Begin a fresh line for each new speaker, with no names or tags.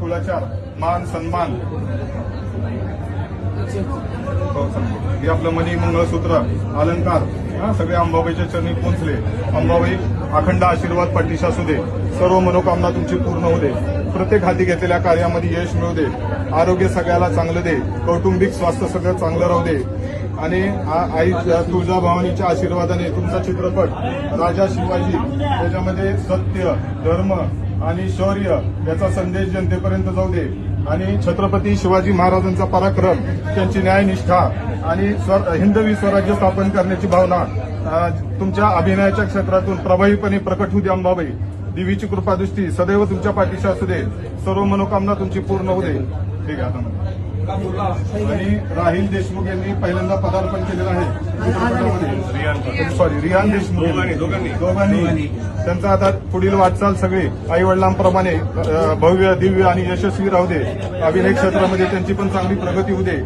कुळाचार, मान सन्मान, हे आपलं मणी, मंगळसूत्र, अलंकार सगळे अंबाबाईच्या चरणी पोहोचले. अंबाबाई अखंड आशीर्वाद पाठीशी असू दे. सर्व मनोकामना तुमची पूर्ण होऊ दे. प्रत्येक हाती घेतलेल्या कार्यामध्ये यश मिळू दे. आरोग्य सगळ्याला चांगलं दे. कौटुंबिक स्वास्थ्य सगळं चांगलं राहू दे. आणि आई तुळजाभवानीच्या आशीर्वादाने तुमचा चित्रपट राजा शिवाजी, त्याच्यामध्ये सत्य, धर्म आणि शौर्य याचा संदेश जनतेपर्यंत जाऊ दे. आणि छत्रपती शिवाजी महाराजांचा पराक्रम, त्यांची न्यायनिष्ठा आणि हिंदवी स्वराज्य स्थापन करण्याची भावना तुमच्या अभिनयाच्या क्षेत्रातून प्रभावीपणे प्रकट होऊ दे. अंबाबाई, देवीची कृपादृष्टी सदैव तुमच्या पाठीशी असू दे. सर्व मनोकामना तुमची पूर्ण होऊ दे. ठीक आहे. आणि राहिल देशमुख यांनी पहिल्यांदा पदार्पण केलेलं आहे चित्रपटामध्ये. रियान देशमुख दोघांनी त्यांचा आता पुढील वाटचाल सगळी आई वडिलांप्रमाणे भव्य, दिव्य आणि यशस्वी राहू दे. अभिनय क्षेत्रामध्ये त्यांची पण चांगली प्रगती होऊ दे.